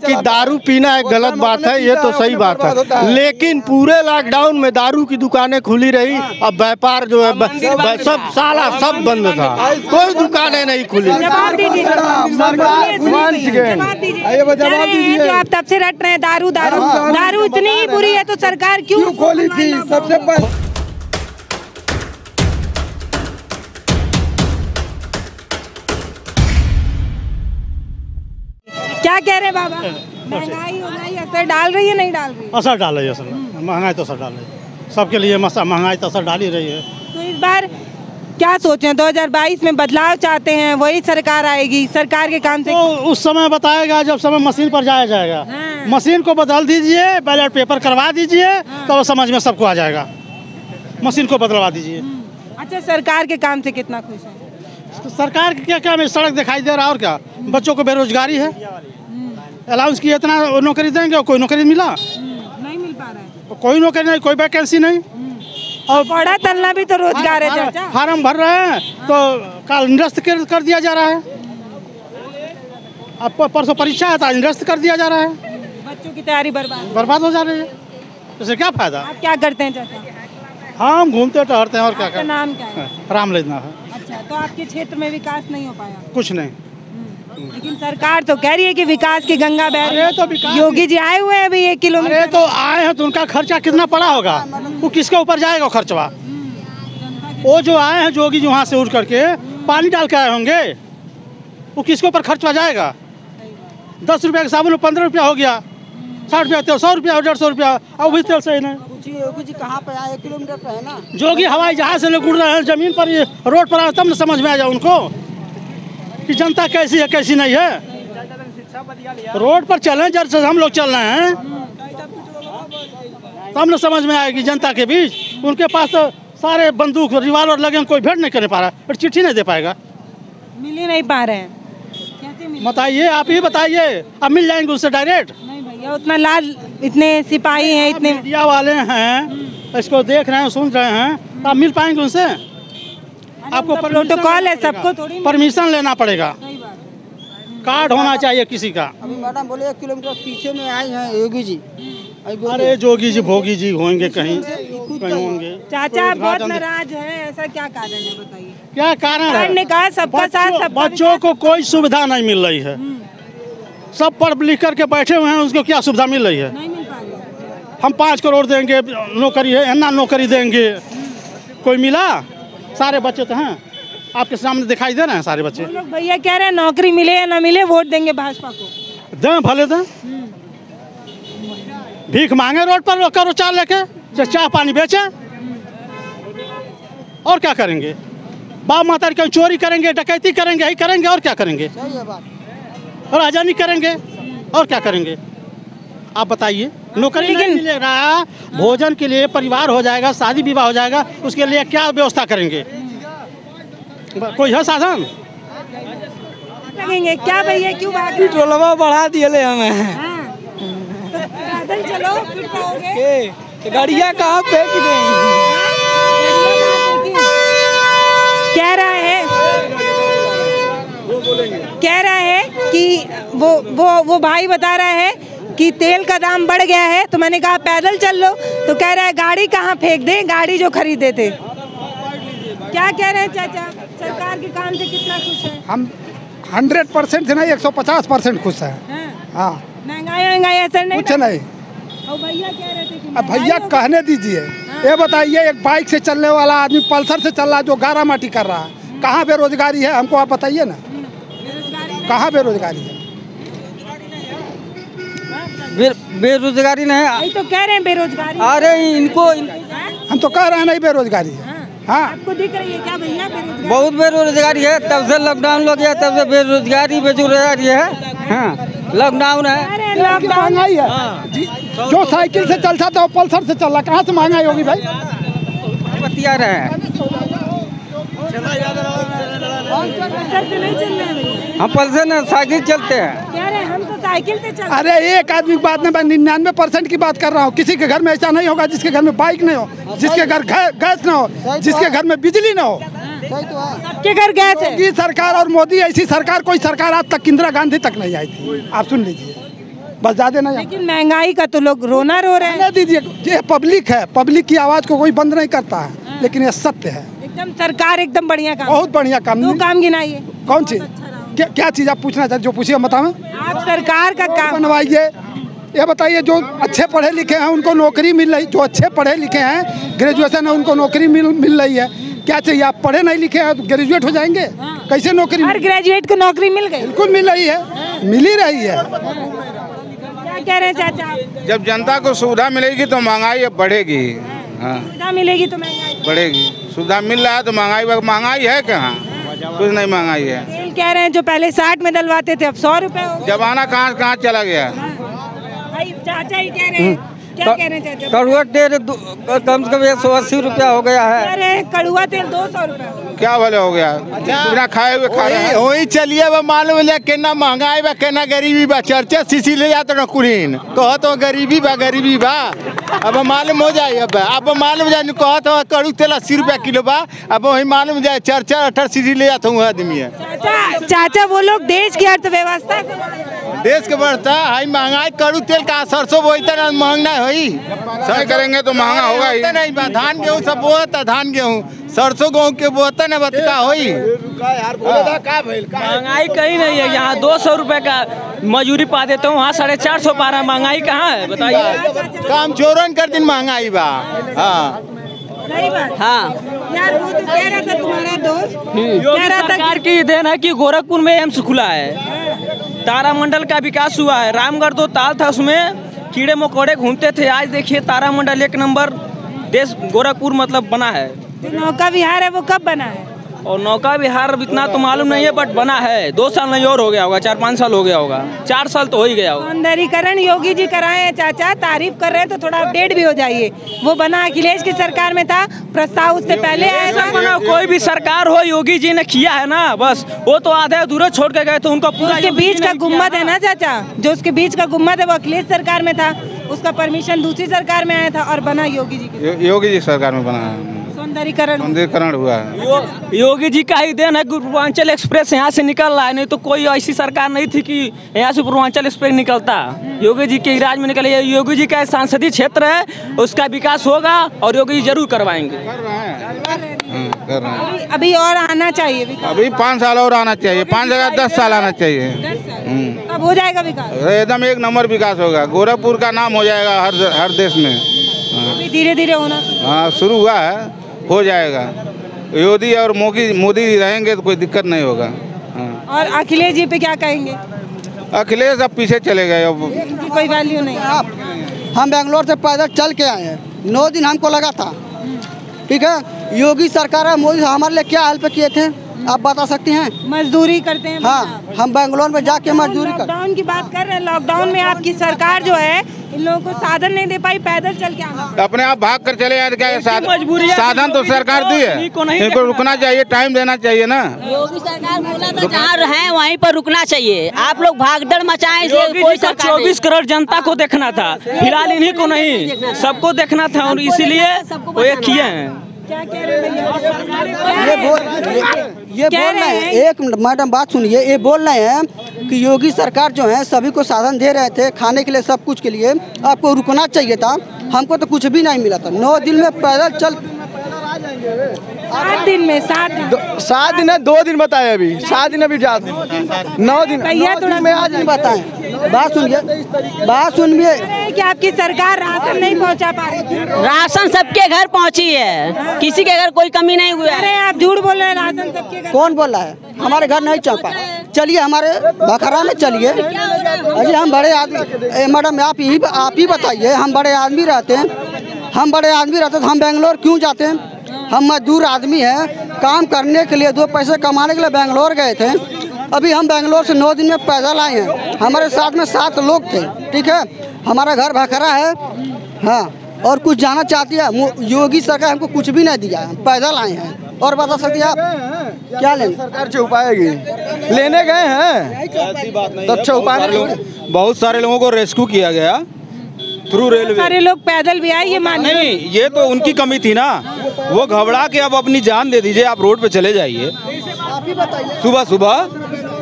कि दारू पीना एक गलत बात है, ये तो सही बात है, लेकिन पूरे लॉकडाउन में दारू की दुकानें खुली रही। अब व्यापार जो है सब साला सब बंद था, कोई दुकानें नहीं खुली। जो आप तब से रट रहे हैं दारू दारू दारू इतनी ही बुरी है तो सरकार क्यों खोली थी? सबसे क्या कह रहे हैं बाबा? महंगाई असर डाल रही है नहीं डाल रही? असर डाल रही है, असर महंगाई तो असर डाल रही है, सबके लिए महंगाई तो असर डाल ही रही है। तो इस बार क्या सोचें, 2022 में बदलाव चाहते हैं, वही सरकार आएगी, सरकार के काम से? तो उस समय बताएगा जब समय मशीन पर जाया जाएगा। हाँ। मशीन को बदल दीजिए, बैलेट पेपर करवा दीजिए, हाँ। तो समझ में सबको आ जाएगा। मशीन को बदलवा दीजिए। अच्छा, सरकार के काम से कितना खुश है? सरकार के क्या में सड़क दिखाई दे रहा है और क्या, बच्चों को बेरोजगारी है, अलाउंस किया इतना नौकरी देंगे और कोई नौकरी मिला नहीं मिल पा रहा है, कोई नौकरी नहीं, कोई वैकेंसी नहीं। और पढ़ा तलना भी तो रोजगार है चाचा। फार्म भर रहे हैं तो कल निरस्त कर दिया जा रहा है। अब परसों परीक्षा है तो निरस्त कर दिया जा रहा है, बच्चों की तैयारी बर्बाद हो जा रही है, इससे क्या फायदा? आप क्या करते हैं चाचा? हम घूमते टहलते हैं और क्या आपका नाम क्या है? राम लेजना है। अच्छा, तो आपके क्षेत्र में विकास नहीं हो पाया? कुछ नहीं, लेकिन सरकार तो कह रही है कि विकास की गंगा बह रही है। अरे तो विकास योगी जी आए हुए हैं अभी 1 किलोमीटर। अरे तो आए हैं तो उनका खर्चा कितना पड़ा होगा, वो किसके ऊपर जाएगा खर्चवा? वो जो आए हैं जोगी जी वहाँ से उठ करके पानी डाल के आए होंगे, वो किसके ऊपर खर्चवा जाएगा? 10 रुपया के साबुन में 15 रुपया हो गया, 60 रुपया तेल, 100 रुपया 150 रुपया, अब भी तेल सही नहीं। योगी कहाँ पे आए? 1 किलोमीटर पे है ना। जोगी हवाई जहाज से लोग उड़ रहे हैं, जमीन पर ये रोड पर आए तब न समझ में आ जाए उनको कि जनता कैसी है कैसी नहीं है। रोड पर चले जैसे हम लोग चल रहे हैं तब न समझ में आएगी जनता के बीच। उनके पास तो सारे बंदूक रिवाल्वर लगे, कोई भेंट नहीं कर पा रहा और चिट्ठी नहीं दे पाएगा। मिल ही नहीं पा रहे हैं, कैसे मिल? बताइए, आप ही बताइए, अब मिल जाएंगे उससे डायरेक्ट? नहीं भैया, उतना लाल इतने सिपाही हैं, इतने मीडिया वाले हैं, इसको देख रहे हैं सुन रहे हैं, तो आप मिल पाएंगे उनसे? आपको प्रोटोकॉल है, सबको थोड़ी परमिशन लेना पड़ेगा, कार्ड होना चाहिए किसी का। अभी मैडम बोले 1 किलोमीटर पीछे में आए हैं योगी जी। अरे जोगी जी भोगी जी होंगे कहीं होंगे। चाचा आप बहुत नाराज हैं, ऐसा क्या कारण है बताइए? क्या कारण है? ने कहा सबका साथ सबका बच्चों को कोई सुविधा नहीं मिल रही है, सब पढ़ लिख करके बैठे हुए हैं, उसको क्या सुविधा मिल रही है? नहीं मिल पा रही है। हम 5 करोड़ देंगे नौकरी है, अन्ना नौकरी देंगे, कोई मिला? सारे बच्चे तो हैं आपके सामने दिखाई दे रहे हैं, सारे बच्चे। लोग भैया कह रहे हैं नौकरी मिले या ना मिले वोट देंगे भाजपा को। दें भले दें, भीख मांगे रोड पर करो चार लेके, चाय पानी बेचे, और क्या करेंगे? बाप माता की चोरी करेंगे, डकैती करेंगे, यही करेंगे और क्या करेंगे? राजनी करेंगे और क्या करेंगे? आप बताइए। नौकरी नहीं मिलेगा, भोजन के लिए परिवार हो जाएगा, शादी विवाह हो जाएगा, उसके लिए क्या व्यवस्था करेंगे? कोई है साधन? लगेंगे क्या भैया, क्यों भाग? पेट्रोलवा बढ़ा दिए हमें। पैदल चलो फिर कहोगे गाड़ियाँ कहाँ फेंक देंगे? कह रहा है कि वो भाई बता रहा है कि तेल का दाम बढ़ गया है, तो मैंने कहा पैदल चल लो, तो कह रहा है गाड़ी कहाँ फेंक दें, गाड़ी जो खरीदे थे। क्या कह रहे हैं चाचा, सरकार के काम से कितना खुश है? हम 100% से नहीं 150% खुश है। हाँ, महंगाई असर नहीं? कुछ नहीं। और भैया कह रहे थे कि अब भैया कहने दीजिए। ये बताइए, एक बाइक से चलने वाला आदमी पल्सर से चल रहा है जो गारा माटी कर रहा है, कहाँ बेरोजगारी है? हमको आप बताइए ना, कहाँ बेरोजगारी है? बेरोजगारी नहीं, यही तो कह रहे हैं बेरोजगारी। अरे इनको हम तो कह रहे हैं नहीं बेरोजगारी है। हाँ, आपको दिख रही है क्या भैया बेरोजगारी? बहुत बेरोजगारी है, तब से लॉकडाउन लग गया तब से बेरोजगारी है। हाँ, लॉकडाउन है, लॉकडाउन महंगाई है। जो साइकिल से चलता था वो पल्सर से चल रहा, कहाँ से महंगाई होगी भाई? बतिया रहे हैं हम, पल्सर न साइकिल चलते हैं। कह रहे हैं हम तो साइकिल से चलते। अरे एक आदमी की बात नहीं, मैं 99% की बात कर रहा हूँ। किसी के घर में ऐसा नहीं होगा जिसके घर में बाइक नहीं हो, जिसके घर गैस ना हो, जिसके घर में बिजली ना हो। सबके घर गैस है। सरकार और मोदी ऐसी सरकार, कोई सरकार आज तक इंदिरा गांधी तक नहीं आई थी। आप सुन लीजिए, बस ज़्यादा नहीं। लेकिन महंगाई का तो लोग रोना रो रहे हैं। रहने दीजिए, ये पब्लिक है, पब्लिक की आवाज़ को कोई बंद नहीं करता है, लेकिन ये सत्य है। एकदम सरकार एकदम बढ़िया काम, बहुत बढ़िया काम। दो काम गिनाइए। कौन चीज़? क्या चीज़ आप पूछना चाहते, जो पूछिए बताएं। आप सरकार का काम बनवाइए। ये बताइए, जो अच्छे पढ़े लिखे हैं उनको नौकरी मिल रही, जो अच्छे पढ़े लिखे हैं, ग्रेजुएशन है, उनको नौकरी मिल रही है। क्या चाहिए? आप पढ़े नहीं लिखे हैं तो ग्रेजुएट हो जाएंगे, कैसे नौकरी? हर ग्रेजुएट को नौकरी मिल गई? बिल्कुल मिल रही है, मिल ही रही है। क्या कह रहे हैं चाचा? जब जनता को सुविधा मिलेगी तो महंगाई अब बढ़ेगी। हाँ, सुविधा मिलेगी तो महंगाई बढ़ेगी। सुविधा मिल रहा है तो महंगाई है कहाँ? कुछ नहीं महंगाई है। तेल कह रहे हैं जो पहले 60 में डलवाते थे अब 100 रुपए हो गए। जमाना कहाँ चला गया। भाई चाचा ही कह रहे हैं, क्या कह रहे हैं चाचा? कड़ुआ तेल कम से कम 180 रुपया हो गया है। कह रहे हैं कड़ुआ तेल 200 रुपए। क्या भले हो गया, बिना खाए हुए खा रहे हैं। वही चलिए बा मालूम है केना महंगाई बा केना गरीबी बा। चर्चा सीसी ले जाते ना कुलीन कहो तो गरीबी बा। अब मालूम हो जाए, अब मालूम हो जाए कहो तो कड़ू तेल 80 रुपया किलो बा। अब वही मालूम हो जाए चर्चा 18 सीसी ले जाता हूँ आदमी है। चाचा वो लोग देश की अर्थव्यवस्था देश के बढ़ता है महंगाई। कड़ू तेल का सरसों बोईता ना महंगा हुई सही करेंगे तो महंगा होगा ही। नहीं बा धान गेहूँ सब बोता, धान गेहूँ सरसों गेहूँ के बोता ना बतका होई। महंगाई कहीं नहीं है। यहाँ 200 रुपए का मजूरी पा देता हूँ, वहाँ 450 पा रहा। महंगाई कहाँ है बताइए? काम चोरन कर दिन महंगाई बा। हाँ सही बात। हाँ, यार वो तो कह रहा था तुम्हारा दोस्त, कह रहा था सरकार की देन है कि गोरखपुर में एम्स खुला है, तारामंडल का विकास हुआ है। रामगढ़ 2 ताल था, उसमें कीड़े मकोड़े घूमते थे। आज देखिए तारामंडल 1 नंबर देश गोरखपुर मतलब बना है। जो नौका विहार है वो कब बना है? और नौका विहार इतना तो मालूम नहीं है, बट बना है। 2 साल नहीं और हो गया होगा, 4-5 साल हो गया होगा, 4 साल तो हो ही गया होगा। सौंदर्यीकरण योगी जी कराए हैं चाचा, तारीफ कर रहे हैं तो थोड़ा अपडेट भी हो जाइए। वो बना अखिलेश की सरकार में था, प्रस्ताव उससे पहले आया था। कोई भी सरकार हो, योगी जी ने किया है ना, बस वो तो आधे अधूरे छोड़ के गए तो उनको पूरा। उसके बीच का गुम्बद है ना चाचा, जो उसके बीच का गुम्बद है वो अखिलेश सरकार में था, उसका दूसरी सरकार में आया था और बना योगी जी की। योगी जी सरकार में बना है, सौंदर्यीकरण हुआ है। योगी जी का ही देन है। पूर्वांचल एक्सप्रेस यहाँ से निकल रहा है, नहीं तो कोई ऐसी सरकार नहीं थी कि यहाँ से पूर्वांचल एक्सप्रेस निकलता। योगी जी के राज में निकल। योगी जी का संसदीय क्षेत्र है, उसका विकास होगा और योगी जी जरूर करवाएंगे। कर रहे हैं। अभी और आना चाहिए, अभी 5 साल और आना चाहिए, 5 जगह 10 साल आना चाहिए। तब हो जाएगा विकास, एकदम 1 नंबर विकास होगा। गोरखपुर का नाम हो जाएगा हर देश में। अभी धीरे धीरे होना। हाँ, शुरू हुआ है, हो जाएगा। योगी और मोदी रहेंगे तो कोई दिक्कत नहीं होगा। हाँ। और अखिलेश जी पे क्या कहेंगे? अखिलेश अब पीछे चले गए, अब इनकी कोई वैल्यू नहीं। हम बेंगलोर से पैदल चल के आए हैं, 9 दिन हमको लगा था। ठीक है, योगी सरकार है, मोदी हमारे लिए क्या हेल्प किए थे आप बता सकती हैं? मजदूरी करते हैं। हाँ, हम बेंगलोर में जाके मजदूरी कर। लॉकडाउन की बात कर रहे हैं, लॉकडाउन में आपकी सरकार जो है इन लोगों को साधन नहीं दे पाई, पैदल चल के आना। अपने आप भाग कर चले यार, क्या मजबूरी है। साधन तो सरकार दी है, इनको रुकना चाहिए, टाइम देना चाहिए ना। योगी सरकार बोला था जहाँ रहें वहीं पर रुकना चाहिए। आप लोग भागदड़ मचाएं, कोई 24 करोड़ जनता को देखना था, फिलहाल इन्हीं को नहीं, सबको देखना था और इसीलिए वो ये किए हैं। क्या कह रहे हैं? ये बोल रहे हैं, एक मैडम बात सुनिए, ये बोल रहे हैं कि योगी सरकार जो है सभी को साधन दे रहे थे, खाने के लिए, सब कुछ के लिए। आपको रुकना चाहिए था, हमको तो कुछ भी नहीं मिला था। 9 दिन में पैदल चल 7 दिन में 7 दिन है, 2 दिन बताए अभी, 7 दिन अभी ज्यादा, 9 दिन में आज नहीं बताएं। बात सुनिए कि आपकी सरकार राशन नहीं पहुंचा पा रही थी। राशन सबके घर पहुंची है, किसी के घर कोई कमी नहीं हुआ है। अरे आप झूठ बोल रहे हैं, राशन सबके घर। कौन बोल रहा है? हमारे घर नहीं चौंका। चलिए हमारे बखरा में चलिए। अजी हम बड़े आदमी, मैडम आप ही बताइए, हम बड़े आदमी रहते हैं, तो हम बेंगलोर क्यों जाते हैं? हम मजदूर आदमी हैं, काम करने के लिए, 2 पैसे कमाने के लिए बेंगलोर गए थे। अभी हम बेंगलोर से 9 दिन में पैदल आए हैं, हमारे साथ में 7 लोग थे। ठीक है, हमारा घर भखरा है। हाँ, और कुछ जाना चाहती है? योगी सरकार हमको कुछ भी नहीं दिया, हम पैदल आए हैं। और बता सकते हैं आप क्या लेंगे? सरकार से उपाय लेने गए हैं तो अच्छा उपाय। बहुत सारे लोगों को रेस्क्यू किया गया थ्रू रेलवे। सारे लोग पैदल भी आए, ये मानिए। नहीं, ये तो उनकी कमी थी ना, वो घबरा के अब अपनी जान दे दीजिए, आप रोड पे चले जाइए सुबह सुबह,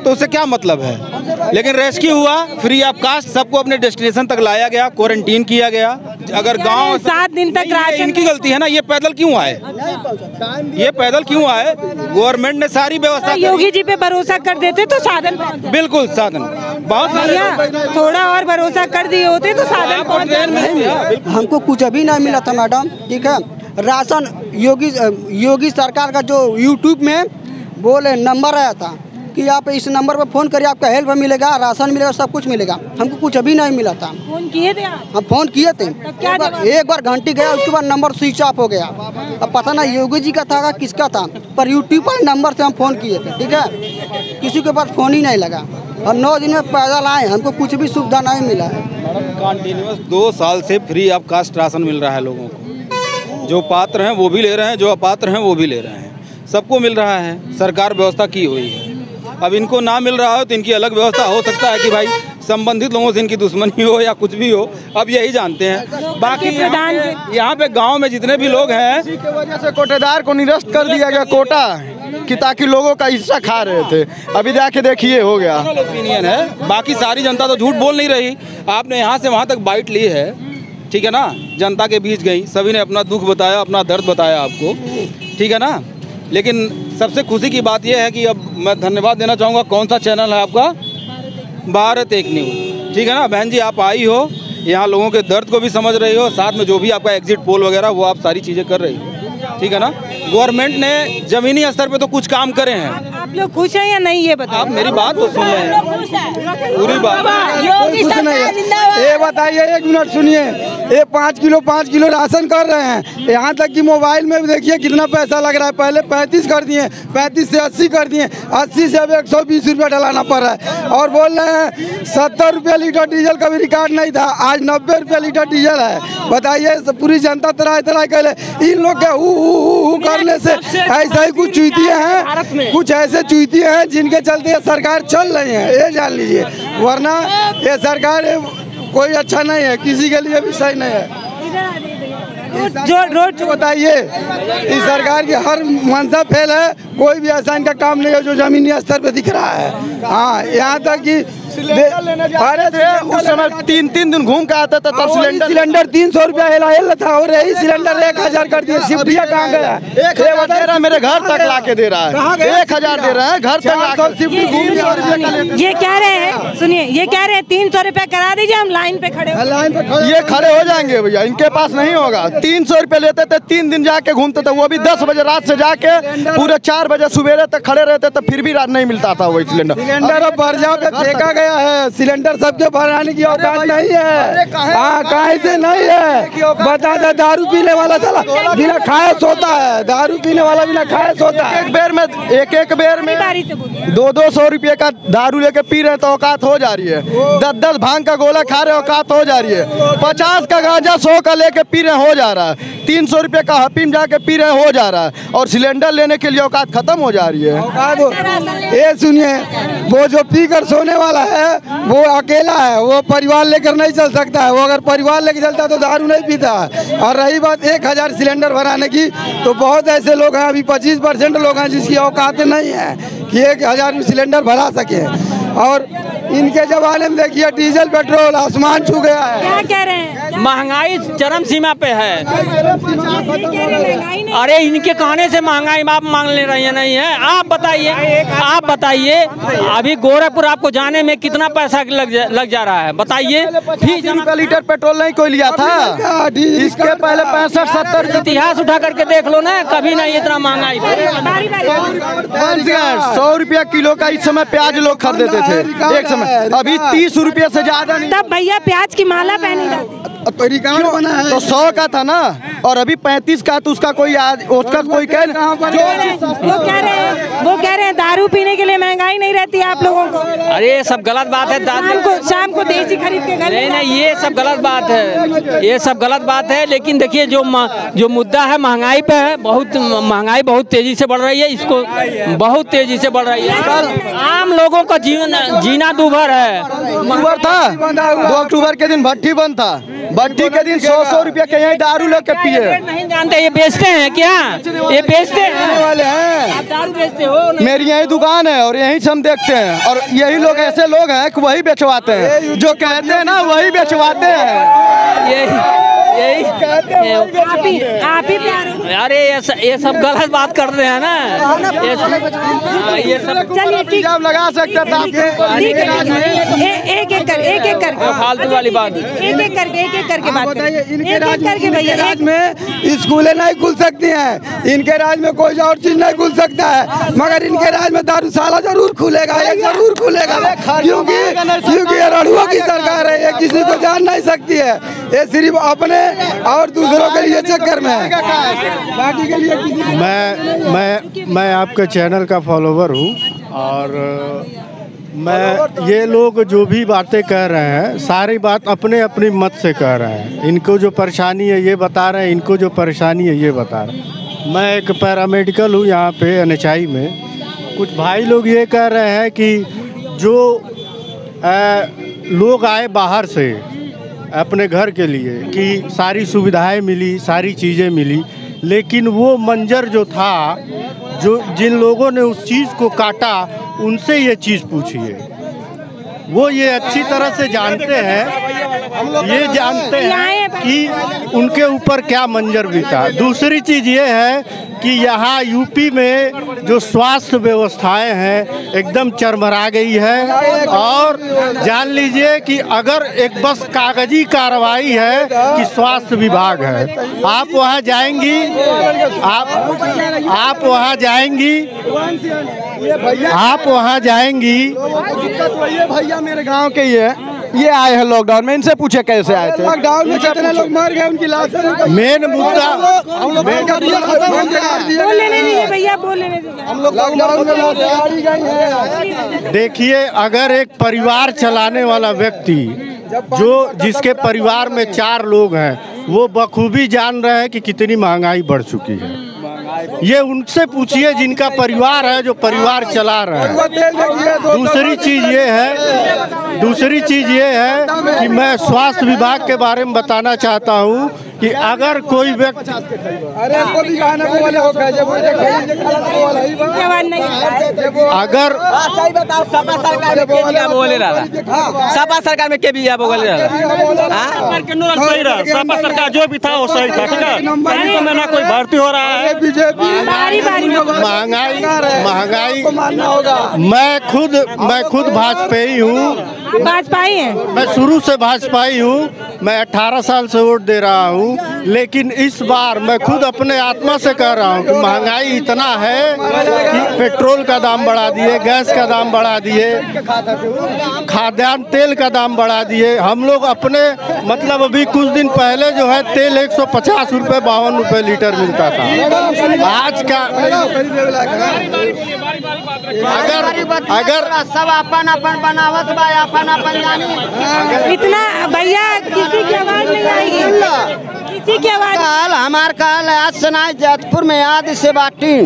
तो उससे क्या मतलब है? लेकिन रेस्क्यू हुआ, फ्री ऑफ कास्ट सबको अपने डेस्टिनेशन तक लाया गया, क्वारंटीन किया गया। अगर गांव 7 दिन तक राशन, इनकी गलती है ना, ये पैदल क्यों आए, ये पैदल क्यों आए? गवर्नमेंट ने सारी व्यवस्था, योगी जी पे भरोसा कर देते तो साधन पहुंचता। बिल्कुल साधन, बहुत भैया थोड़ा और भरोसा कर दिए होते तो साधन पहुंच जाते। हमको कुछ अभी नहीं मिला था मैडम, ठीक है। राशन योगी सरकार का जो यूट्यूब में बोले नंबर आया था कि आप इस नंबर पर फ़ोन करिए, आपका हेल्प मिलेगा, राशन मिलेगा, सब कुछ मिलेगा। हमको कुछ अभी नहीं मिला था। फोन किए थे आप? हम फ़ोन किए थे, एक बार घंटी गया, उसके बाद नंबर स्विच ऑफ हो गया। अब पता नहीं योगी जी का था किसका था, पर यूट्यूब पर नंबर से हम फ़ोन किए थे, ठीक है। किसी के पास फ़ोन ही नहीं लगा। हम 9 दिन में पैदल आए, हमको कुछ भी सुविधा नहीं मिला है। कंटिन्यूस 2 साल से फ्री ऑफ कास्ट राशन मिल रहा है लोगों को। जो पात्र हैं वो भी ले रहे हैं, जो अपात्र हैं वो भी ले रहे हैं, सबको मिल रहा है। सरकार व्यवस्था की हुई है। अब इनको ना मिल रहा हो तो इनकी अलग व्यवस्था हो सकता है कि भाई संबंधित लोगों से इनकी दुश्मनी हो या कुछ भी हो, अब यही जानते हैं। बाकी यहाँ पे गांव में जितने भी लोग हैं, इसी की वजह से कोटेदार को निरस्त कर दिया गया कोटा कि ताकि लोगों का हिस्सा खा रहे थे। अभी जाके देखिए हो गया। ओपिनियन है, बाकी सारी जनता तो झूठ बोल नहीं रही। आपने यहाँ से वहाँ तक बाइट ली है, ठीक है ना, जनता के बीच गई, सभी ने अपना दुख बताया, अपना दर्द बताया आपको, ठीक है ना। लेकिन सबसे खुशी की बात यह है कि अब मैं धन्यवाद देना चाहूँगा, कौन सा चैनल है आपका, भारत एक न्यूज़, ठीक है ना। बहन जी आप आई हो, यहाँ लोगों के दर्द को भी समझ रही हो, साथ में जो भी आपका एग्जिट पोल वगैरह वो आप सारी चीज़ें कर रही हो, ठीक है ना। गवर्नमेंट ने ज़मीनी स्तर पे तो कुछ काम करे हैं। आप लोग खुश हैं या नहीं ये बताओ? आप मेरी बात तो सुनिए, पूरी बात। ये बताइए, 1 मिनट सुनिए। ये 5 किलो राशन कर रहे हैं, यहाँ तक कि मोबाइल में भी देखिए कितना पैसा लग रहा है। पहले 35 कर दिए, 35 से 80 कर दिए, 80 से अब 120 रुपया डलाना पड़ रहा है। और बोल रहे हैं 70 रुपया लीटर डीजल का भी रिकॉर्ड नहीं था, आज 90 रुपया लीटर डीजल है। बताइए, पूरी जनता तराई कर इन लोग के हु करने से ऐसा ही कुछ चुईतियाँ हैं, कुछ ऐसे चुईतियाँ हैं जिनके चलते ये सरकार चल रही है, ये जान लीजिए। वरना ये सरकार कोई अच्छा नहीं है, किसी के लिए भी सही नहीं है। जो रोड बताइए, इस सरकार की हर मंशा फेल है, कोई भी ऐसा इनका काम नहीं है जो जमीनी स्तर पे दिख रहा है। हाँ, यहाँ तक कि अरे थे उस समय 3 दिन घूम के आता था, तब सिलेंडर 300 रुपया हेला था, और यही सिलेंडर 1000 कर दिए। शिफ्टिया कहाँ गया? 1000 दे रहा है, मेरे घर तक ला के दे रहा है। 1000 दे रहा है, घर तक ला के। ये कह रहे हैं, सुनिए, ये कह रहे हैं 300 रुपया करा दीजिए, हम लाइन पे खड़े ये खड़े हो जाएंगे भैया, इनके पास नहीं होगा। 300 रुपये लेते थे, 3 दिन जाके घूमते थे, वो भी 10 बजे रात से जाके पूरे 4 बजे सुबेरे तक खड़े रहते थे, फिर भी रात नहीं मिलता था वही सिलेंडर। अब बरजा पे फेंका गया है सिलेंडर, सबके भराने की औकात नहीं है। हाँ, कहीं से नहीं है। बता दे, दारू पीने वाला चला बिना खाए सोता है, दारू पीने वाला बिना खाए सोता है। एक बेर में 200 रुपये का दारू लेके पी रहे तो औकात हो जा रही है। 10 भांग का गोला खा रहे औकात हो जा रही है। 50 का गांजा 100 का लेके पी रहे हो जा रहा है। 300 रुपये का हफीम जाके पी रहे हो जा रहा है, और सिलेंडर लेने के लिए औकात खत्म हो जा रही है। ये सुनिए, वो जो पी कर सोने वाला है वो अकेला है, वो परिवार लेकर नहीं चल सकता है। वो अगर परिवार लेकर चलता है तो दारू नहीं पीता है। और रही बात 1000 सिलेंडर भराने की, तो बहुत ऐसे लोग हैं, अभी 25% लोग हैं जिसकी औकात नहीं है कि 1000 सिलेंडर भरा सके। और इनके जमाने में देखिए डीजल पेट्रोल आसमान छू गया है। क्या कह रहे हैं? महंगाई चरम सीमा पे है। अरे इनके कहने से महंगाई आप मांग ले रही है, नहीं है। आप बताइए अभी गोरखपुर आपको जाने में कितना पैसा लग जा रहा है, बताइए। 30 रुपये लीटर पेट्रोल नहीं कोई लिया था, इसके पहले 65-70 इतिहास उठा करके देख लो ना, कभी नहीं इतना महंगाई। 100 रुपया किलो का इस समय प्याज लोग खरीदते थे एक समय, अभी 30 रुपये से ज्यादा नहीं। तब भैया प्याज की माला पहनी जाती, तो 100 का था ना, और अभी 35 का, तो उसका कोई कह वो कह रहे हैं दारू पीने के लिए महंगाई नहीं रहती आप लोगों को। अरे ये सब गलत बात है। शाम को देसी खरीद के घर नहीं, ये सब गलत बात है, ये सब गलत बात है। लेकिन देखिए जो मुद्दा है महंगाई पे है, महंगाई बहुत तेजी से बढ़ रही है, इसको बहुत तेजी से बढ़ रही है। आम लोगों का जीना दूभर है। था 2 अक्टूबर के दिन भट्टी बंद था, भट्टी के दिन 100 रुपया के यही दारू लेके पिए। नहीं जानते ये बेचते हैं क्या? ये बेचते हैं वाले हैं। आप दारू बेचते हो? मेरी यही दुकान है और यहीं से हम देखते हैं, और यही लोग ऐसे लोग हैं कि वही बेचवाते हैं, जो कहते हैं ना वही बेचवाते हैं। यही आप ही प्यार हो। अरे ये सब गलत बात करते हैं ना, ये सब चलिए ठीक लगा सकते थे एक एक करके फालतू वाली बात, एक करके बात बताइए। इनके एक राज करके भैया राज में स्कूलें नहीं खुल सकती हैं, इनके राज में कोई और चीज नहीं खुल सकता है, मगर इनके राज में दारूशाला जरूर खुलेगा, ये जरूर खुलेगा, क्योंकि ये रड़ुओं की सरकार है, ये किसी को जान नहीं सकती है, ये सिर्फ अपने और दूसरों के लिए चक्कर में है, बाकी के लिए किसी मैं आपके चैनल का फॉलोवर हूँ, और मैं ये लोग जो भी बातें कह रहे हैं सारी बात अपने अपनी मत से कह रहे हैं। इनको जो परेशानी है ये बता रहे हैं, इनको जो परेशानी है ये बता रहे हैं। मैं एक पैरामेडिकल हूँ यहाँ पे NHI में। कुछ भाई लोग ये कह रहे हैं कि जो लोग आए बाहर से अपने घर के लिए कि सारी सुविधाएं मिली, सारी चीज़ें मिली, लेकिन वो मंजर जो था, जो जिन लोगों ने उस चीज़ को काटा उनसे ये चीज़ पूछिए। वो ये अच्छी तरह से जानते हैं, ये जानते हैं कि उनके ऊपर क्या मंजर बीता। दूसरी चीज़ ये है कि यहाँ यूपी में जो स्वास्थ्य व्यवस्थाएं हैं एकदम चरमरा गई है, और जान लीजिए कि अगर एक बस कागजी कार्रवाई है कि स्वास्थ्य विभाग है, आप वहाँ जाएंगी, आप वहाँ जाएंगी, आप वहाँ जाएंगी। भैया मेरे गांव के ये आए हैं लॉकडाउन में, इनसे पूछे कैसे आए थे? लॉकडाउन में कितने लोग मर गए, उनकी लाशें। मेन मुद्दा बोल लेने दीजिए भैया, बोल लेने दीजिए। हम लोग लॉकडाउन में मारी गई है। देखिए, अगर एक परिवार चलाने वाला व्यक्ति जिसके परिवार में 4 लोग हैं, वो बखूबी जान रहे हैं कि कितनी महंगाई बढ़ चुकी है। ये उनसे पूछिए जिनका परिवार है, जो परिवार चला रहे हैं। दूसरी चीज़ ये है कि मैं स्वास्थ्य विभाग के बारे में बताना चाहता हूँ कि अगर कोई व्यक्ति अगर सपा सरकार में के भी सरकार जो भी था वो सही था, ठीक है। ना कोई भर्ती हो रहा है, महंगाई। मैं खुद भाजपाई हूँ, भाजपाई है, मैं शुरू से भाजपाई हूँ, मैं 18 साल से वोट दे रहा हूँ, लेकिन इस बार मैं खुद अपने आत्मा से कह रहा हूँ कि महंगाई इतना है कि पेट्रोल का दाम बढ़ा दिए, गैस का दाम बढ़ा दिए, खाद्यान्न तेल का दाम बढ़ा दिए। हम लोग अपने मतलब अभी कुछ दिन पहले जो है तेल 150 रुपये 52 रुपये लीटर मिलता था। आज का अगर सब अपन बनावत बा, अपन जानी इतना भैया किसी की आवाज नहीं आएगी, किसी की आवाज। हमार काल आज सुनाई जयपुर में याद से बाटी,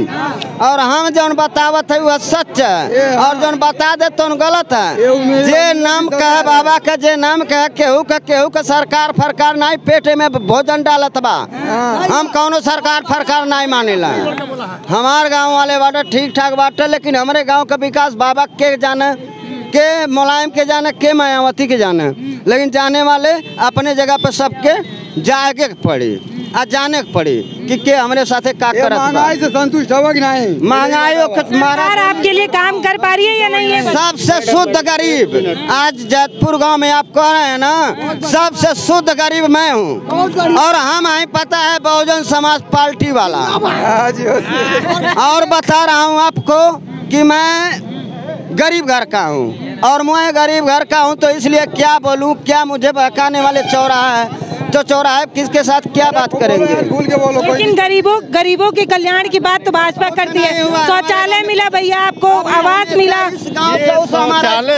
और हम जौन बतावत है वह सच है, और जौन बता दे तो गलत है। जे नाम कहे बाबा का, जे नाम कहे केहू का सरकार फरकार नहीं, पेटे में भोजन डालत बा। हम कौनो सरकार फरकार नहीं मानेला। हमार गांव वाले बाटे ठीक ठाक बाटे, लेकिन हमारे गांव का विकास बाबा के जाने, के मुलायम के जाने, के मायावती के जाने, लेकिन जाने वाले अपने जगह पे सबके जाके पड़ी आ जाने के पड़ी कि हमारे साथे का करत। महंगाई से संतुष्ट हो कि नहीं? महंगाई सरकार आपके लिए काम कर पा रही है या नहीं है? सबसे शुद्ध गरीब आज जयपुर गांव में आप कह रहे हैं ना, सबसे शुद्ध गरीब मैं हूँ, और हम आई पता है बहुजन समाज पार्टी वाला। और बता रहा हूँ आपको कि मैं गरीब घर का हूँ, और मैं गरीब घर का हूँ, तो इसलिए क्या बोलूँ, क्या मुझे बहकाने वाले चौराहा है, तो चौराहे किसके साथ क्या बात करेंगे? लेकिन गरीबों के कल्याण की बात तो भाजपा करती है। शौचालय मिला भैया आपको, आवास मिला,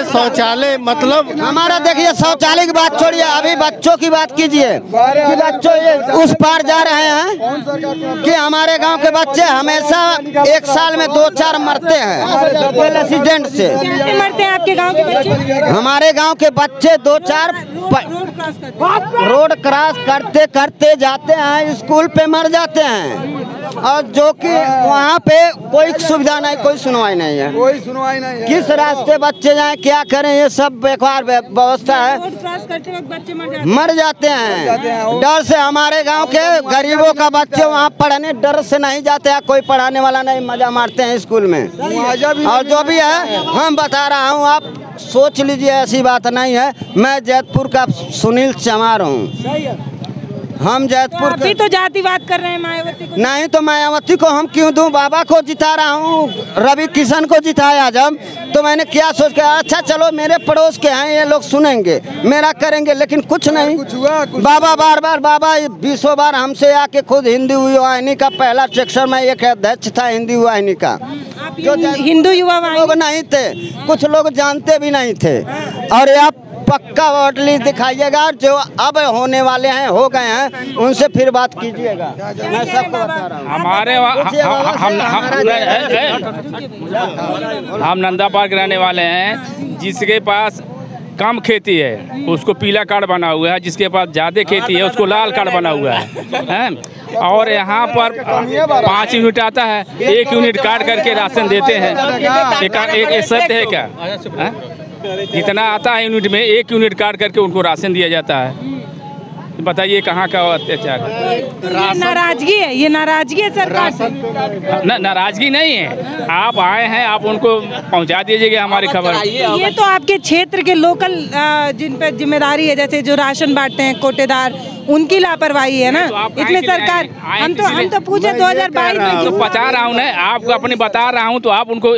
शौचालय मतलब हमारा देखिए, शौचालय की बात छोड़िए, अभी बच्चों की बात कीजिए कि बच्चों उस पार जा रहे हैं कि हमारे गांव के बच्चे हमेशा एक साल में 2-4 मरते हैं एक्सीडेंट से। मरते हैं आपके गाँव के बच्चे? हमारे गाँव के बच्चे 2-4 रोड क्रॉस क्लास करते करते जाते हैं, स्कूल पे मर जाते हैं, और जो कि वहाँ पे कोई सुविधा नहीं, कोई सुनवाई नहीं है, कोई सुनवाई नहीं है। किस रास्ते बच्चे जाएं, क्या करें, ये सब बेकार व्यवस्था है। रोड क्रॉस करते वक्त बच्चे मर जाते हैं डर से। हमारे गांव के गरीबों का बच्चे वहाँ पढ़ने डर से नहीं जाते हैं, कोई पढ़ाने वाला नहीं, मजा मारते हैं स्कूल में। और जो भी है हम बता रहा हूँ, आप सोच लीजिए, ऐसी बात नहीं है। मैं जैतपुर का सुनील चमार हूँ। हम जैतपुर अभी तो जातिवाद कर रहे हैं मायावती को। नहीं तो मायावती को हम क्यों दूं, बाबा को जिता रहा हूँ। रवि किशन को जिताया जब, तो मैंने क्या सोच के, अच्छा चलो मेरे पड़ोस के हैं, ये लोग सुनेंगे, मेरा करेंगे, लेकिन कुछ नहीं। बाबा बार 20 बार हमसे आके खुद हिंदू युवा वाहिनी का पहला सेक्शन में एक अध्यक्ष था हिंदू युवा वाहिनी का, जो हिंदू युवा लोग नहीं थे, कुछ लोग जानते भी नहीं थे। और आप पक्का वोट लिस्ट दिखाइएगा, जो अब होने वाले हैं, हो गए हैं, उनसे फिर बात कीजिएगा। मैं सबको बता रहा हूँ। हम नंदा पार्क रहने वाले हैं। जिसके पास कम खेती है उसको पीला कार्ड बना हुआ है, जिसके पास ज़्यादा खेती है उसको लाल कार्ड बना हुआ है। और यहाँ पर 5 यूनिट आता है, 1 यूनिट काट करके राशन देते हैं। एक शब्द है क्या, जितना आता है यूनिट में 1 यूनिट काट करके उनको राशन दिया जाता है। बताइए कहाँ का अत्याचार है। नाराजगी है, ये नाराजगी है सरकार से। नाराजगी नहीं है, आप आए हैं, आप उनको पहुंचा दीजिएगा हमारी खबर। ये तो आपके क्षेत्र के लोकल जिन पर जिम्मेदारी है, जैसे जो राशन बांटते हैं कोटेदार, उनकी लापरवाही है ना। इसमें सरकार, हम तो पूछे 2022 में तो बता रहा हूँ ना, आपको अपनी बता रहा हूँ, तो आप उनको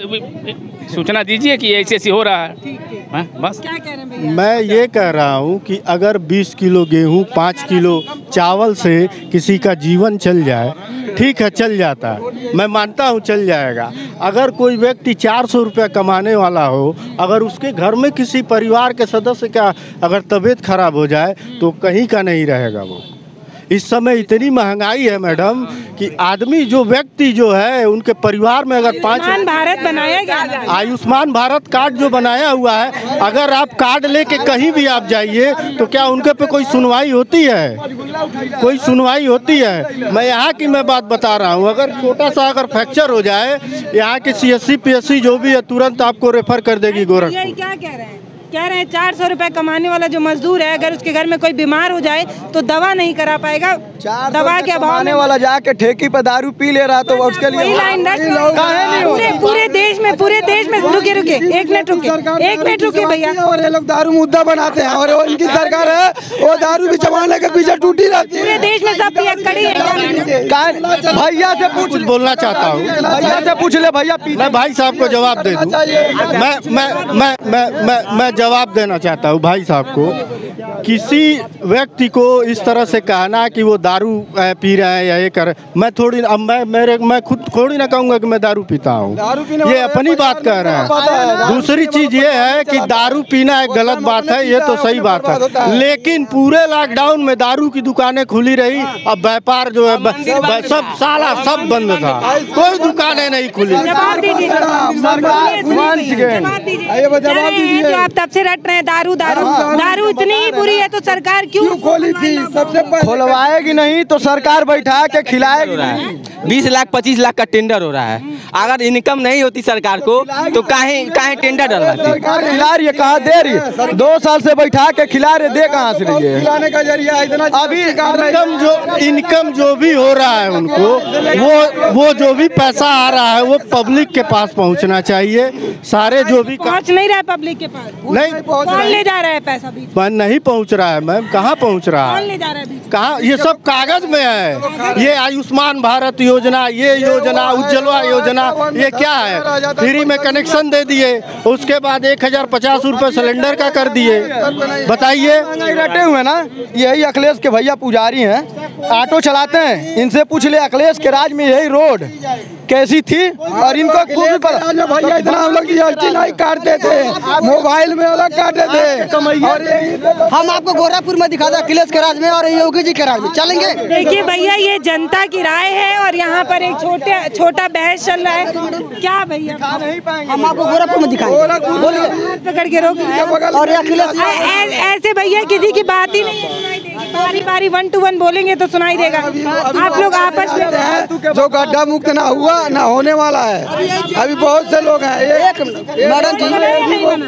सूचना दीजिए कि ऐसे हो रहा है। बस क्या कह रहे हैं भैया? मैं ये कह रहा हूँ कि अगर 20 किलो गेहूँ, 5 किलो चावल से किसी का जीवन चल जाए, ठीक है, चल जाता है, मैं मानता हूँ चल जाएगा। अगर कोई व्यक्ति 400 रुपया कमाने वाला हो, अगर उसके घर में किसी परिवार के सदस्य का अगर तबीयत खराब हो जाए तो कहीं का नहीं रहेगा वो। इस समय इतनी महंगाई है मैडम कि आदमी, जो व्यक्ति जो है, उनके परिवार में अगर 5 भारत बनाया गया, आयुष्मान भारत कार्ड जो बनाया हुआ है, अगर आप कार्ड लेके कहीं भी आप जाइए तो क्या उनके पे कोई सुनवाई होती है? कोई सुनवाई होती है? मैं यहाँ की मैं बात बता रहा हूँ, अगर छोटा सा अगर फ्रैक्चर हो जाए, यहाँ की CSC PSC जो भी है तुरंत आपको रेफर कर देगी गोरखपुर। क्या कह रहे हैं 400 रुपए कमाने वाला जो मजदूर है, अगर उसके घर में कोई बीमार हो जाए तो दवा नहीं करा पाएगा। दवा के अभाव में वाला जाके ठेकी पे दारू पी ले रहा, तो उसके लिए पूरे देश में रुके 1 मिनट रुके भैया। और ये लोग दारू मुद्दा बनाते हैं, और इनकी सरकार है वो दारू भी जमाने के पीछे टूटी रहती है। पूरे देश में सब पियक्कड़ी है। भैया से कुछ बोलना चाहता हूँ, भैया से पूछ ले भैया। मैं भाई साहब को जवाब दे दूँ, मैं जवाब देना चाहता हूँ भाई साहब को। किसी व्यक्ति को इस तरह से कहना कि वो दारू पी रहा है या ये कर, मैं खुद थोड़ी ना कहूँगा कि मैं दारू पीता हूँ, ये अपनी बात कह रहे हैं। दूसरी चीज ये है कि दारू पीना एक गलत बात है, ये तो सही बात है, लेकिन पूरे लॉकडाउन में दारू की दुकानें खुली रही, अब व्यापार जो है सब साला सब बंद था, कोई दुकानें नहीं खुली। आप तब से रट रहे हैं दारू इतनी ही बुरी है तो सरकार क्यों खोली थी? सबसे खोलवाएगी नहीं तो सरकार बैठा के खिलाएगी। 20 लाख 25 लाख का टेंडर हो रहा है। अगर इनकम नहीं होती सरकार को तो काहे टेंडर डलवाती? सरकार खिला रही है, कहाँ दे रही है? 2 साल से बैठा के खिला रहे, दे कहाँ से रही है? खिलाने का जरिया इतना। अभी इनकम जो भी हो रहा है उनको, वो जो भी पैसा आ रहा है वो पब्लिक के पास पहुंचना चाहिए। सारे जो भी पहुंच नहीं रहा है पब्लिक के पास, नहीं कौन ले जा रहा है पैसा? नहीं पहुंच रहा है मैम, कहाँ पहुंच रहा कौन है? ले जा रहा है? कहाँ? ये सब कागज में है। ये आयुष्मान भारत योजना, ये योजना, उज्ज्वला योजना, ये क्या है? फ्री में कनेक्शन दे दिए, उसके बाद 1050 रुपये सिलेंडर का कर दिए। बताइए, रटे हुए ना। यही अखिलेश के भैया पुजारी हैं, ऑटो चलाते हैं, इनसे पूछ ले अखिलेश के राज में यही रोड कैसी थी, और इनको खूब पता। भैया इतना हम लोग नहीं काटते थे, मोबाइल में अलग काटते थे। हम आपको गोरखपुर में दिखा दे अखिलेश के राज में और योगी जी के राज में चलेंगे। देखिए भैया, ये जनता की राय है और यहाँ पर एक छोटा बहस चल रहा है। क्या भैया, हम आपको गोरखपुर में दिखाएंगे, पकड़ के रोक। और अखिलेश ऐसे भैया किसी की बात ही नहीं है। बारी बारी 1 to 1 बोलेंगे तो सुनाई देगा। आप लोग आपस में जो गड्ढा मुक्त ना हुआ ना होने वाला है, अभी बहुत से लोग हैं। एक मैडम जी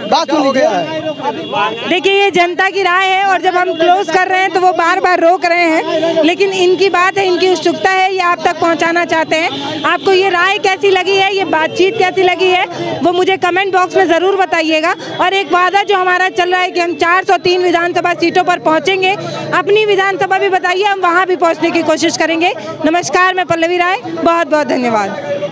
बात सुन लीजिए। देखिए ये जनता की राय है और जब हम क्लोज कर रहे हैं तो वो बार बार रोक रहे हैं, लेकिन इनकी बात है, इनकी उत्सुकता है, ये आप तक पहुंचाना चाहते हैं। आपको ये राय कैसी लगी है, ये बातचीत कैसी लगी है, वो मुझे कमेंट बॉक्स में ज़रूर बताइएगा। और एक वादा जो हमारा चल रहा है कि हम 403 विधानसभा सीटों पर पहुंचेंगे, अपनी विधानसभा भी बताइए, हम वहाँ भी पहुँचने की कोशिश करेंगे। नमस्कार, मैं पल्लवी राय, बहुत बहुत धन्यवाद।